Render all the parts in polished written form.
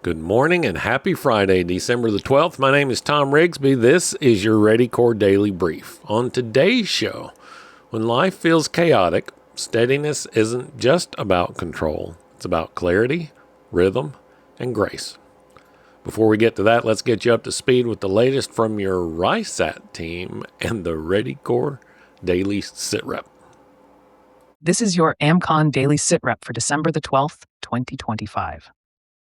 Good morning and happy Friday, December the 12th. My name is Tom Rigsby. This is your Ready Core Daily Brief. On today's show, when life feels chaotic, steadiness isn't just about control. It's about clarity, rhythm, and grace. Before we get to that, let's get you up to speed with the latest from your RISAT team and the Ready Core Daily Sit Rep. This is your AmCon Daily Sit Rep for December the 12th, 2025.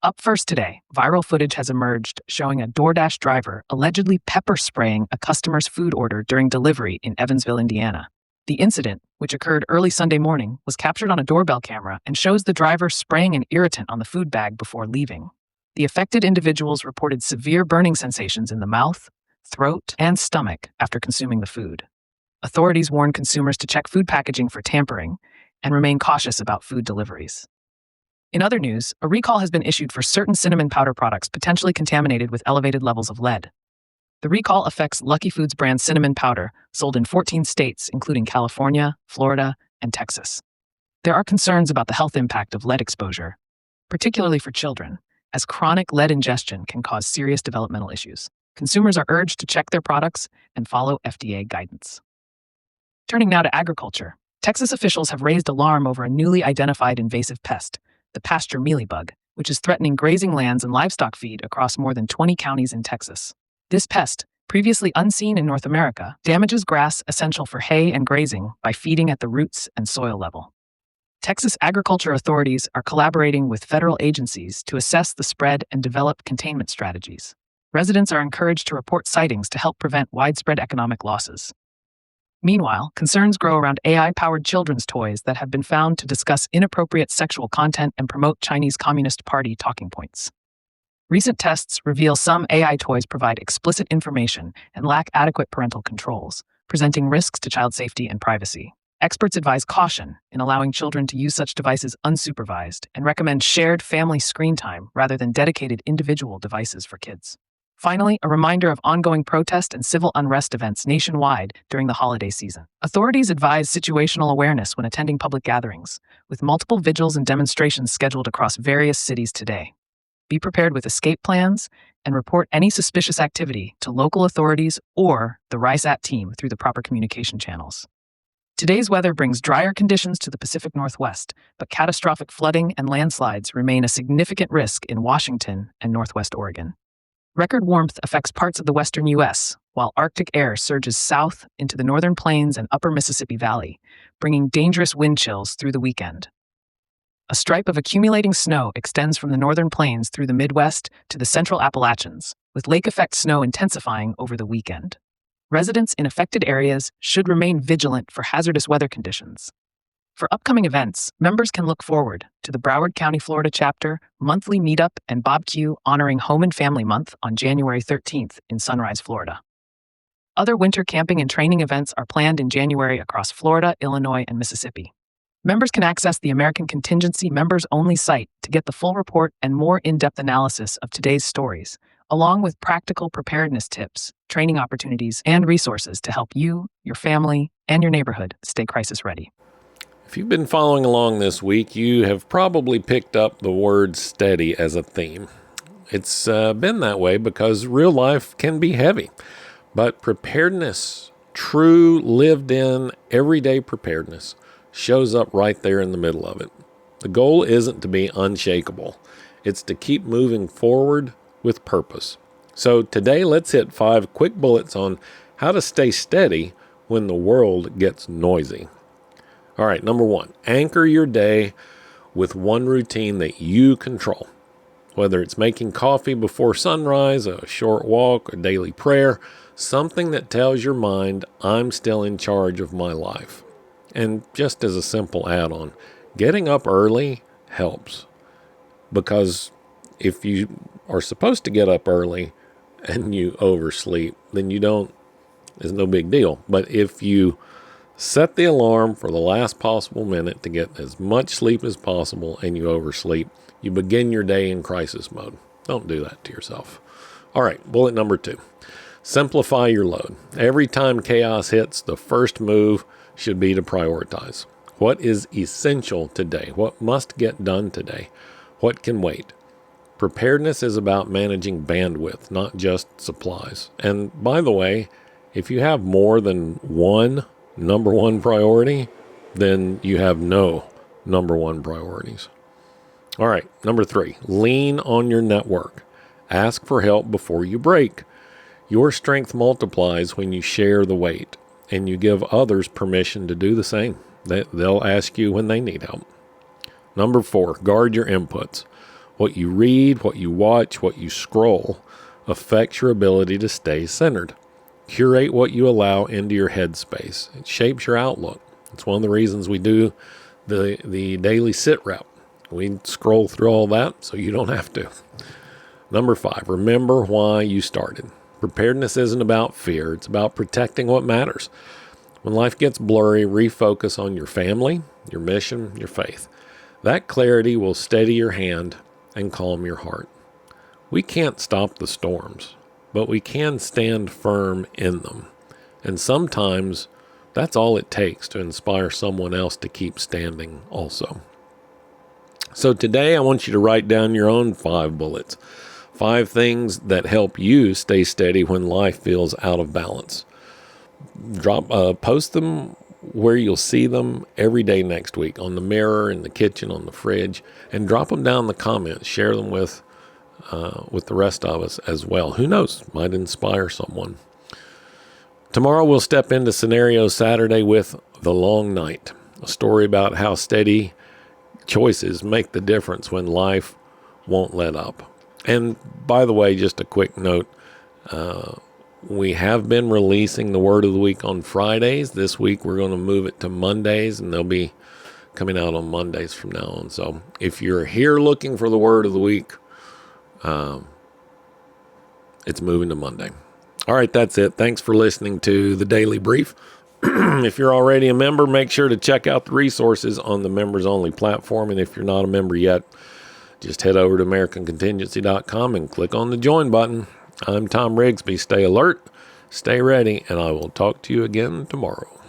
Up first today, viral footage has emerged showing a DoorDash driver allegedly pepper spraying a customer's food order during delivery in Evansville, Indiana. The incident, which occurred early Sunday morning, was captured on a doorbell camera and shows the driver spraying an irritant on the food bag before leaving. The affected individuals reported severe burning sensations in the mouth, throat, and stomach after consuming the food. Authorities warn consumers to check food packaging for tampering and remain cautious about food deliveries. In other news, a recall has been issued for certain cinnamon powder products potentially contaminated with elevated levels of lead. The recall affects Lucky Foods brand cinnamon powder, sold in 14 states, including California, Florida, and Texas. There are concerns about the health impact of lead exposure, particularly for children, as chronic lead ingestion can cause serious developmental issues. Consumers are urged to check their products and follow FDA guidance. Turning now to agriculture, Texas officials have raised alarm over a newly identified invasive pest, the pasture mealybug, which is threatening grazing lands and livestock feed across more than 20 counties in Texas. This pest, previously unseen in North America, damages grass essential for hay and grazing by feeding at the roots and soil level. Texas agriculture authorities are collaborating with federal agencies to assess the spread and develop containment strategies. Residents are encouraged to report sightings to help prevent widespread economic losses. Meanwhile, concerns grow around AI-powered children's toys that have been found to discuss inappropriate sexual content and promote Chinese Communist Party talking points. Recent tests reveal some AI toys provide explicit information and lack adequate parental controls, presenting risks to child safety and privacy. Experts advise caution in allowing children to use such devices unsupervised and recommend shared family screen time rather than dedicated individual devices for kids. Finally, a reminder of ongoing protest and civil unrest events nationwide during the holiday season. Authorities advise situational awareness when attending public gatherings, with multiple vigils and demonstrations scheduled across various cities today. Be prepared with escape plans and report any suspicious activity to local authorities or the RISAT team through the proper communication channels. Today's weather brings drier conditions to the Pacific Northwest, but catastrophic flooding and landslides remain a significant risk in Washington and Northwest Oregon. Record warmth affects parts of the western U.S., while Arctic air surges south into the northern plains and upper Mississippi Valley, bringing dangerous wind chills through the weekend. A stripe of accumulating snow extends from the northern plains through the Midwest to the central Appalachians, with lake-effect snow intensifying over the weekend. Residents in affected areas should remain vigilant for hazardous weather conditions. For upcoming events, members can look forward to the Broward County, Florida chapter monthly meetup and barbecue honoring Home and Family Month on January 13th in Sunrise, Florida. Other winter camping and training events are planned in January across Florida, Illinois, and Mississippi. Members can access the American Contingency members-only site to get the full report and more in-depth analysis of today's stories, along with practical preparedness tips, training opportunities, and resources to help you, your family, and your neighborhood stay crisis ready. If you've been following along this week, you have probably picked up the word steady as a theme. It's been that way because real life can be heavy, but preparedness, true lived-in, everyday preparedness, shows up right there in the middle of it. The goal isn't to be unshakable. It's to keep moving forward with purpose. So today, let's hit 5 quick bullets on how to stay steady when the world gets noisy. All right, number 1, anchor your day with one routine that you control. Whether it's making coffee before sunrise, a short walk, a daily prayer, something that tells your mind, I'm still in charge of my life. And just as a simple add-on, getting up early helps. Because if you are supposed to get up early and you oversleep, then it's no big deal. But if you set the alarm for the last possible minute to get as much sleep as possible and you oversleep, you begin your day in crisis mode. Don't do that to yourself. All right, bullet number 2. Simplify your load. Every time chaos hits, the first move should be to prioritize. What is essential today? What must get done today? What can wait? Preparedness is about managing bandwidth, not just supplies. And by the way, if you have more than one number one priority, then you have no number one priorities. All right, number 3, lean on your network. Ask for help before you break. Your strength multiplies when you share the weight and you give others permission to do the same. They'll ask you when they need help. Number 4, guard your inputs. What you read, what you watch, what you scroll affects your ability to stay centered. Curate what you allow into your headspace. It shapes your outlook. It's one of the reasons we do the daily sit rep. We scroll through all that so you don't have to. Number 5, remember why you started. Preparedness isn't about fear. It's about protecting what matters. When life gets blurry, refocus on your family, your mission, your faith. That clarity will steady your hand and calm your heart. We can't stop the storms, but we can stand firm in them. And sometimes that's all it takes to inspire someone else to keep standing also. So today I want you to write down your own 5 bullets. 5 things that help you stay steady when life feels out of balance. Post them where you'll see them every day next week, on the mirror, in the kitchen, on the fridge, and drop them down in the comments. Share them with the rest of us as well. Who knows? Might inspire someone. Tomorrow we'll step into Scenario Saturday with The Long Night, a story about how steady choices make the difference when life won't let up. And by the way, just a quick note, we have been releasing the Word of the Week on Fridays. This week we're going to move it to Mondays, and they'll be coming out on Mondays from now on. So if you're here looking for the Word of the Week, it's moving to Monday. All right, that's it. Thanks for listening to the Daily Brief. If you're already a member, make sure to check out the resources on the members only platform. And if you're not a member yet, just head over to AmericanContingency.com and click on the join button. I'm Tom Rigsby. Stay alert, stay ready, and I will talk to you again tomorrow.